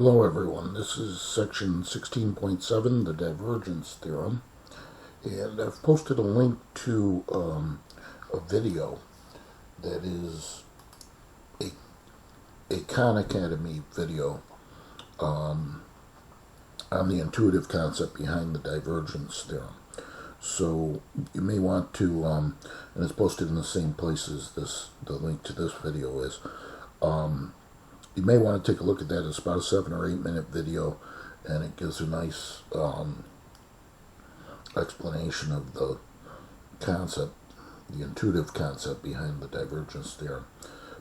Hello everyone, this is section 16.7, the Divergence Theorem, and I've posted a link to a video that is a Khan Academy video on the intuitive concept behind the Divergence Theorem. So you may want to, and it's posted in the same place as the link to this video is, you may want to take a look at that. It's about a 7 or 8 minute video, and it gives a nice explanation of the concept, the intuitive concept behind the divergence theorem.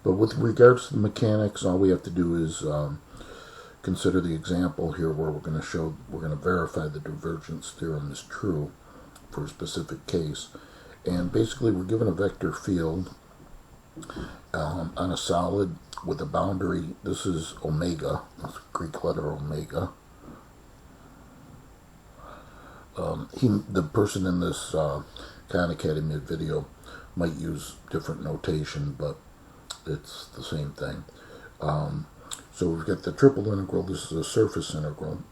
But with regards to the mechanics, all we have to do is consider the example here where we're going to verify the divergence theorem is true for a specific case. And basically we're given a vector field on a solid with a boundary. This is omega, that's a Greek letter omega. The person in this Khan Academy video might use different notation, but it's the same thing. So we've got the triple integral. This is a surface integral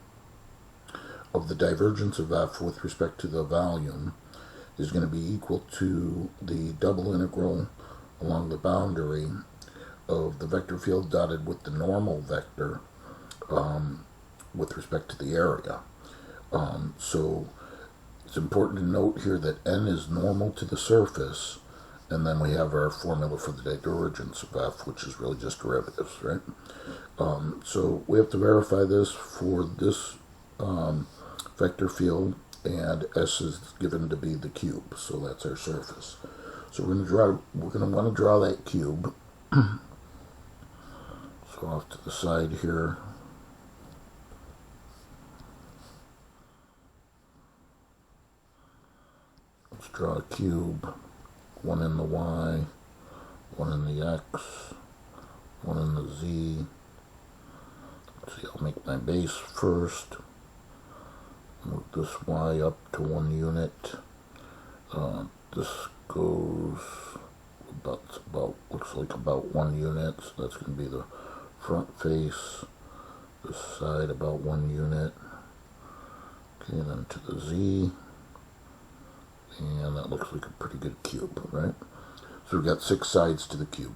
of the divergence of f with respect to the volume is going to be equal to the double integral along the boundary of the vector field dotted with the normal vector with respect to the area. So it's important to note here that n is normal to the surface, and then we have our formula for the divergence of f, which is really just derivatives, right? So we have to verify this for this vector field, and s is given to be the cube, so that's our surface. So we're going to want to draw that cube. So off to the side here. Let's draw a cube. One in the y, one in the x, one in the z. Let's see, I'll make my base first. Move this y up to 1 unit. This goes looks like about 1 unit, so that's going to be the front face. This side about 1 unit. Okay, then to the z. And that looks like a pretty good cube, right? So we've got 6 sides to the cube.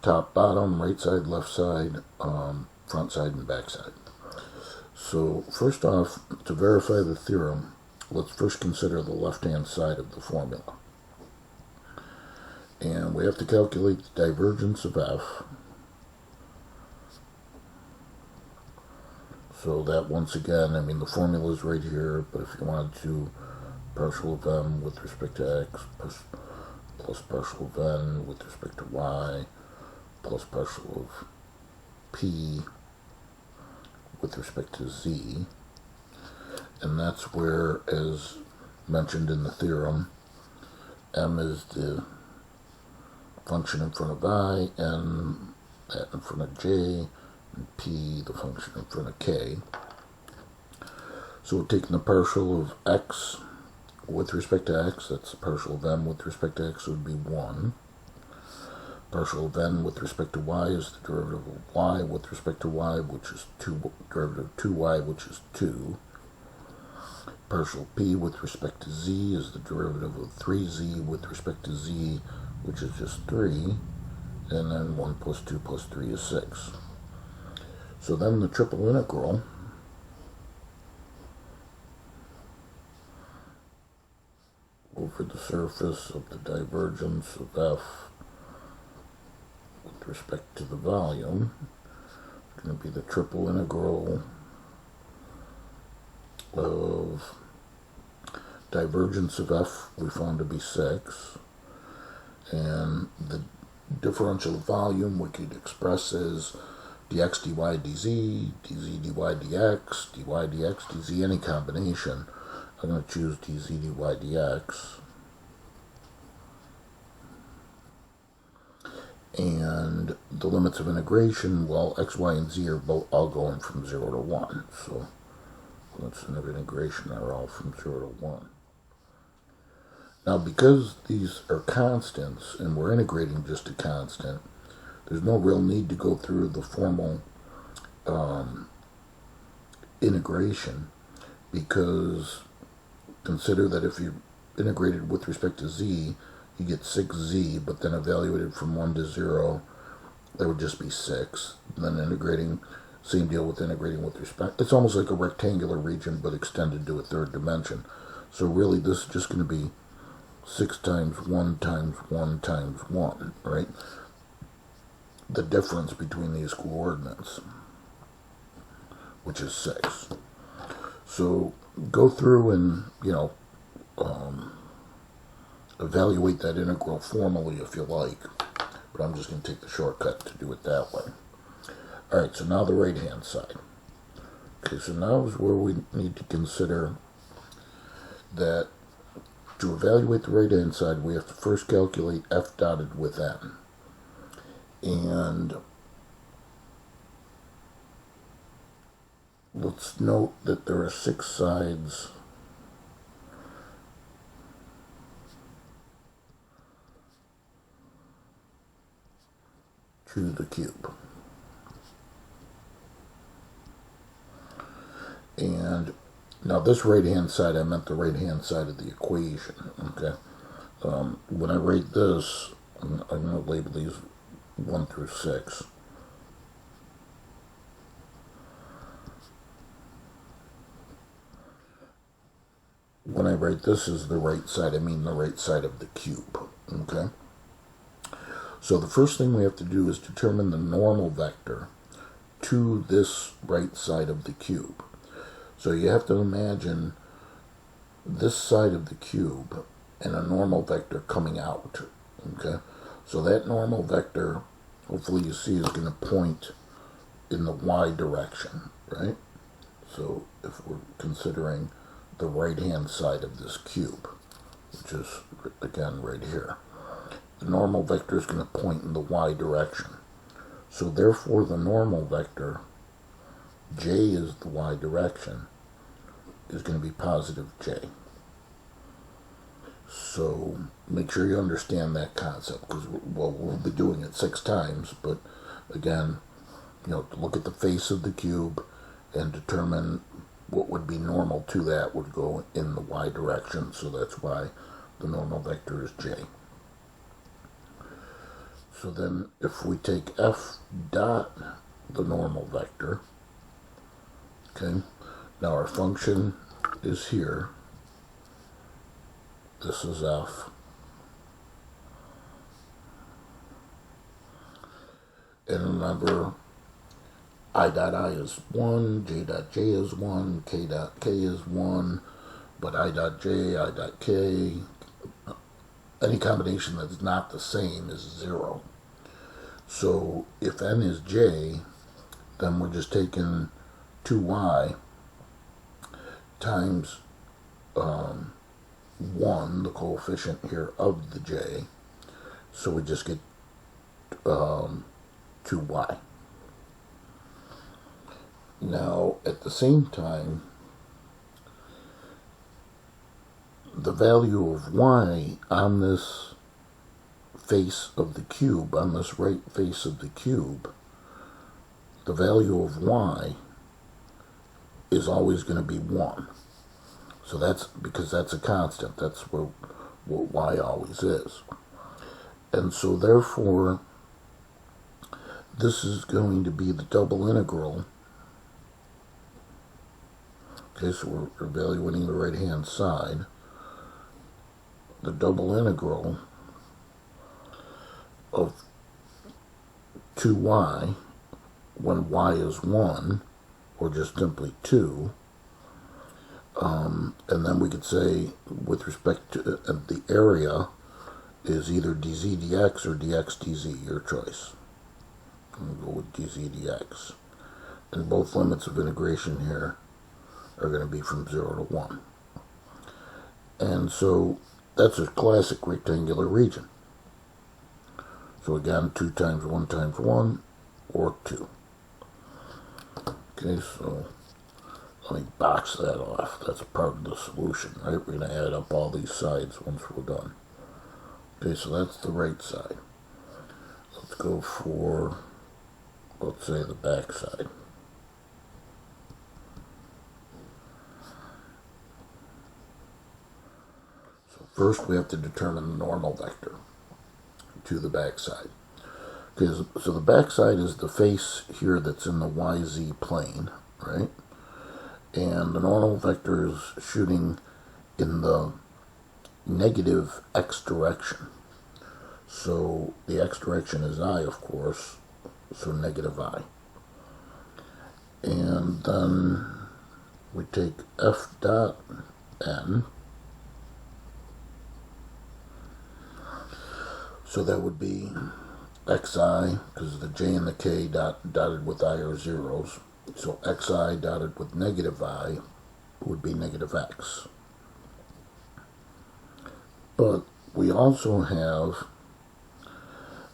Top, bottom, right side, left side, front side, and back side. So first off, to verify the theorem, let's first consider the left-hand side of the formula. And we have to calculate the divergence of f. So that, once again, I mean, the formula is right here, but if you wanted to partial of m with respect to x plus partial of n with respect to y plus partial of p with respect to z. And that's where, as mentioned in the theorem, m is the function in front of I, n that in front of j, and p the function in front of k. So we're taking the partial of x with respect to x, that's the partial of m with respect to x would be 1. Partial of n with respect to y is the derivative of y with respect to y, which is 2, derivative of 2y, which is 2. Partial p with respect to z is the derivative of 3z with respect to z, which is just 3. And then 1 plus 2 plus 3 is 6. So then the triple integral over the surface of the divergence of f with respect to the volume is going to be the triple integral of divergence of f we found to be 6, and the differential volume we could express as dx dy dz, dz dy dx, dy dx dz, any combination. I'm going to choose dz dy dx. And the limits of integration, well, x, y, and z are both all going from 0 to 1. So limits of integration are all from 0 to 1. Now, because these are constants, and we're integrating just a constant, there's no real need to go through the formal integration, because consider that if you integrated with respect to z, you get 6z, but then evaluated from 1 to 0, that would just be 6. And then integrating, same deal with integrating with respect. It's almost like a rectangular region, but extended to a third dimension. So really, this is just going to be 6 times 1 times 1 times 1, right? The difference between these coordinates, which is 6. So go through and, evaluate that integral formally if you like, but I'm just going to take the shortcut to do it that way. Alright, so now the right-hand side. Okay, so now is where we need to consider that to evaluate the right-hand side, we have to first calculate f dotted with n. And let's note that there are 6 sides to the cube. And now this right-hand side, I meant the right-hand side of the equation, okay? When I write this, I'm going to label these 1 through 6. When I write this as the right side, I mean the right side of the cube, okay? So the first thing we have to do is determine the normal vector to this right side of the cube. So you have to imagine this side of the cube and a normal vector coming out, okay? So that normal vector, hopefully you see, is going to point in the y direction, right? So if we're considering the right-hand side of this cube, which is, again, right here, the normal vector is going to point in the y direction. So therefore the normal vector, j is the y direction, is going to be positive j. So make sure you understand that concept, because we'll be doing it 6 times, but again, look at the face of the cube and determine what would be normal to that would go in the y direction, so that's why the normal vector is j. So then if we take f dot, the normal vector, okay, now our function is here, this is f, and remember, I dot I is 1, j dot j is 1, k dot k is 1, but I dot j, I dot k, any combination that's not the same is 0. So if n is j, then we're just taking 2y times 1, the coefficient here of the j, so we just get 2y. Now, at the same time, the value of y on this face of the cube, on this right face of the cube, the value of y is always going to be 1. So that's because that's a constant. That's what y always is. And so therefore, this is going to be the double integral. Okay, so we're evaluating the right-hand side. The double integral of 2y when y is 1, or just simply 2. And then we could say, with respect to the area, is either dz dx or dx dz, your choice. I'm going to go with dz dx. And both limits of integration here are going to be from 0 to 1. And so that's a classic rectangular region. So again, 2 times 1 times 1, or 2. Okay, so let me box that off. That's a part of the solution, right? We're going to add up all these sides once we're done. Okay, so that's the right side. Let's go for, let's say, the back side. First, we have to determine the normal vector to the backside. Okay, so the backside is the face here that's in the YZ plane, right? And the normal vector is shooting in the negative x direction. So the x direction is I, of course, so negative I. And then we take f dot n. So that would be xi, because the j and the k dotted with I are zeros. So xi dotted with negative I would be negative x. But we also have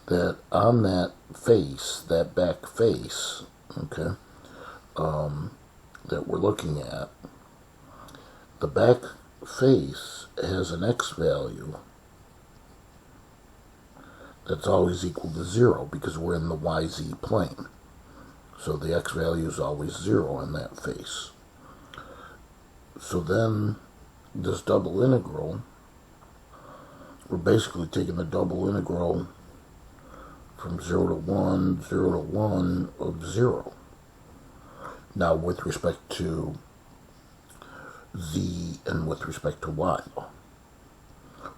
that on that face, that back face, okay, that we're looking at, the back face has an x value that's always equal to 0 because we're in the YZ plane. So the x value is always 0 in that face. So then this double integral, we're basically taking the double integral from 0 to 1, 0 to 1 of 0. Now with respect to z and with respect to y.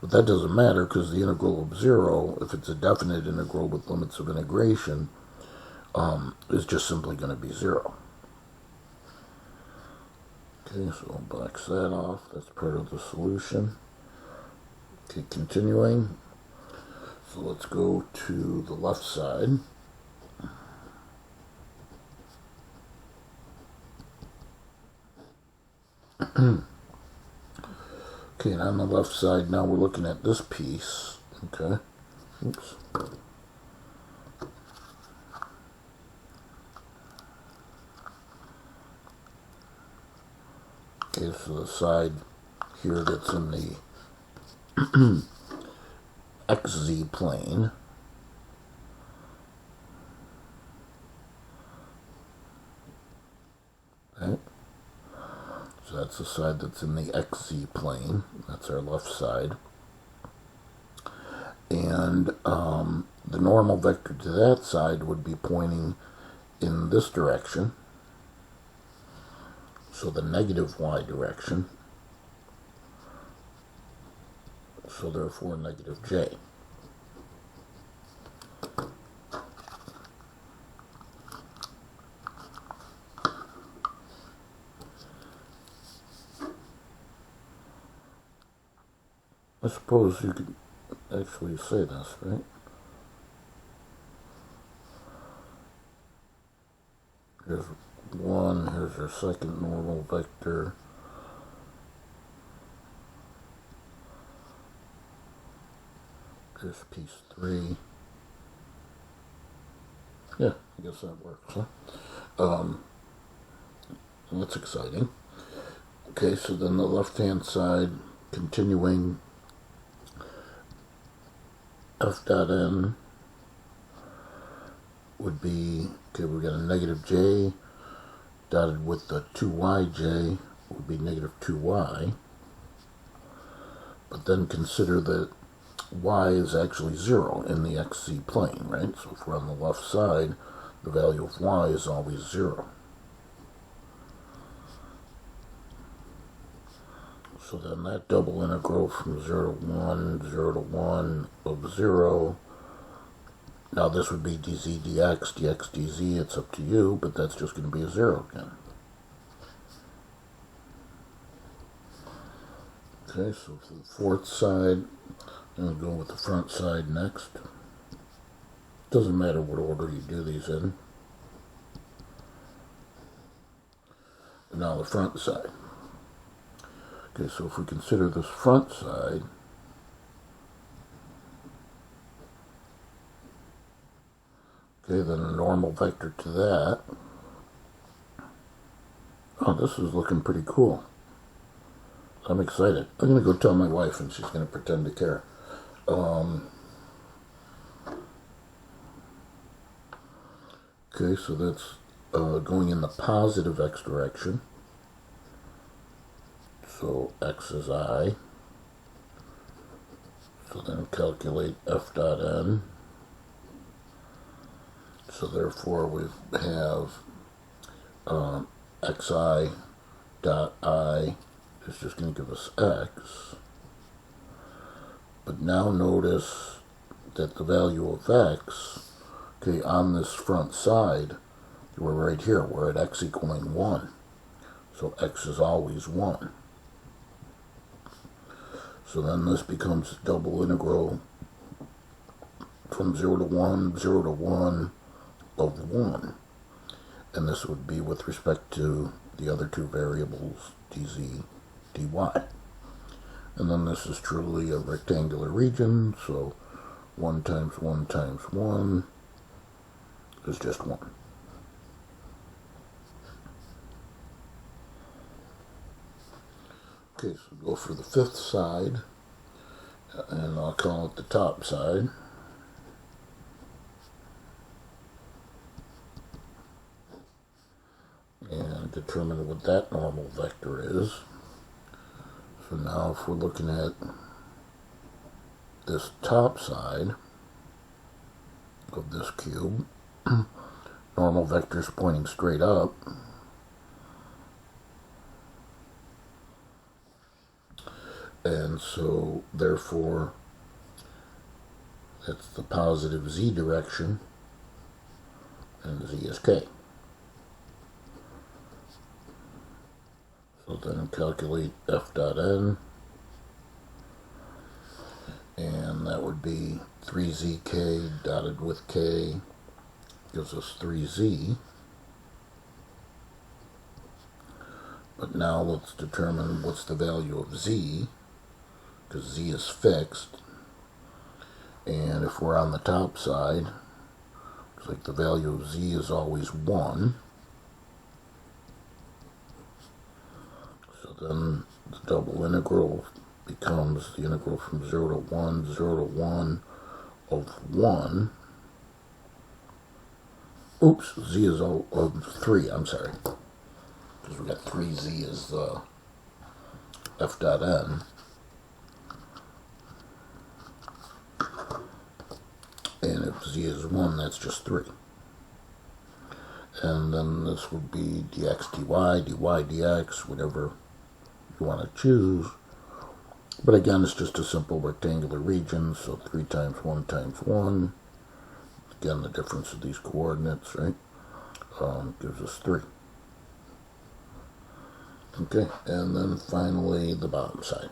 But that doesn't matter because the integral of 0, if it's a definite integral with limits of integration, is just simply going to be 0. Okay, so I'll box that off. That's part of the solution. Okay, continuing. So let's go to the left side. Okay, and on the left side, now we're looking at this piece. Okay. Oops. Okay, so the side here that's in the XZ plane. Okay. So that's the side that's in the XZ plane. That's our left side. And the normal vector to that side would be pointing in this direction. So the negative y direction. So therefore negative j. I suppose you could actually say this, right? Here's 1, here's our second normal vector. Here's piece 3. Yeah, I guess that works, huh? That's exciting. Okay, so then the left-hand side, continuing, f dot n would be, okay, we got a negative j dotted with the 2yj would be negative 2y. But then consider that y is actually 0 in the xz plane, right? So if we're on the left side, the value of y is always 0. So then that double integral from 0 to 1, 0 to 1 of 0. Now this would be dz dx, dx dz, it's up to you, but that's just going to be a 0 again. Okay, so for the fourth side, I'm going to go with the front side next. Doesn't matter what order you do these in. And now the front side. Okay, so if we consider this front side, okay, then a normal vector to that. Oh, this is looking pretty cool. I'm excited. I'm going to go tell my wife and she's going to pretend to care. Okay, so that's going in the positive x direction. So x is I. So then calculate f dot n. So therefore we have xi dot I is just going to give us x. But now notice that the value of x, okay, on this front side, we're right here, we're at x equaling 1. So x is always 1. So then this becomes a double integral from 0 to 1, 0 to 1 of 1. And this would be with respect to the other two variables, dz, dy. And then this is truly a rectangular region, so 1 times 1 times 1 is just 1. Okay, so go for the fifth side, and I'll call it the top side. And determine what that normal vector is. So now if we're looking at this top side of this cube, normal vector is pointing straight up. And so therefore that's the positive z direction, and z is k. So then calculate f dot n, and that would be 3zk dotted with k gives us 3z. But now let's determine what's the value of z, because z is fixed. And if we're on the top side, looks like the value of z is always 1. So then the double integral becomes the integral from 0 to 1, 0 to 1 of 1. Oops, z is of 3, I'm sorry. Because we got 3z as the f dot n. And if z is 1, that's just 3. And then this would be dx dy, dy dx, whatever you want to choose. But again, it's just a simple rectangular region, so 3 times 1 times 1. Again, the difference of these coordinates, right, gives us 3. Okay, and then finally the bottom side.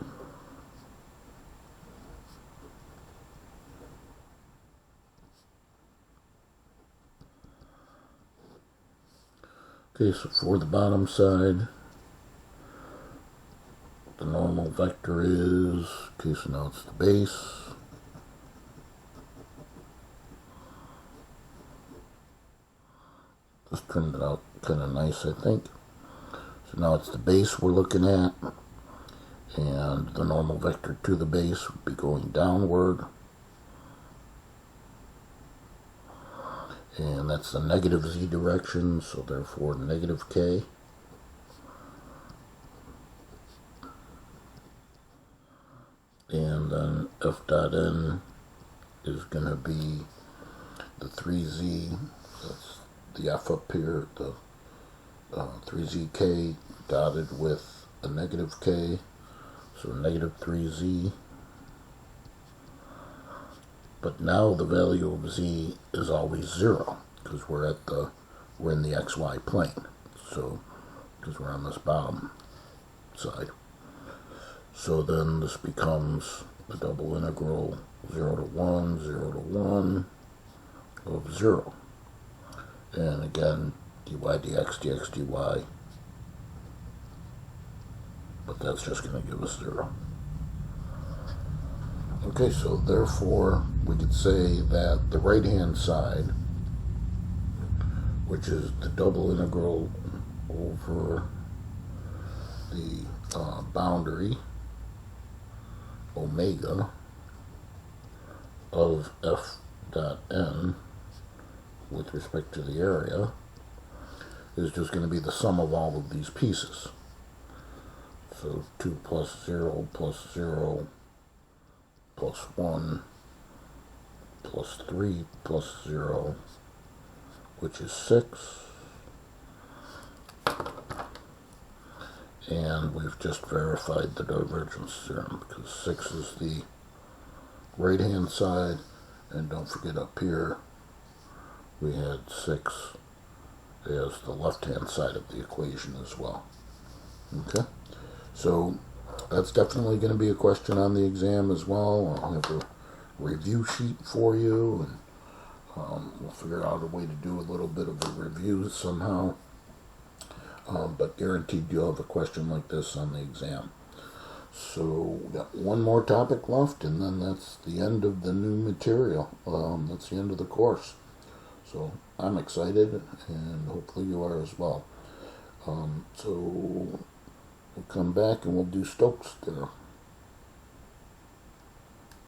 Okay, so for the bottom side, the normal vector is, okay, so now it's the base. This turned out kind of nice, I think. So now it's the base we're looking at, and the normal vector to the base would be going downward. And that's the negative z direction, so therefore negative k. And then f dot n is going to be the 3z, that's the f up here, the 3zk dotted with a negative k, so negative 3z. But now the value of z is always 0, because we're in the xy plane, so because we're on this bottom side. So then this becomes the double integral 0 to 1, 0 to 1 of 0. And again, dy dx, dx dy, but that's just going to give us 0. Okay, so therefore we could say that the right-hand side, which is the double integral over the boundary omega of f dot n with respect to the area, is just going to be the sum of all of these pieces. So 2 plus 0 plus 0 plus 1 plus 3 plus 0, which is 6. And we've just verified the divergence theorem because 6 is the right-hand side, and don't forget up here we had 6 as the left-hand side of the equation as well. Okay, so that's definitely going to be a question on the exam as well. I'll have a review sheet for you, and we'll figure out a way to do a little bit of a review somehow. But guaranteed you'll have a question like this on the exam. So we got one more topic left, and then that's the end of the new material. That's the end of the course. So I'm excited, and hopefully you are as well. So we'll come back and we'll do Stokes' theorem.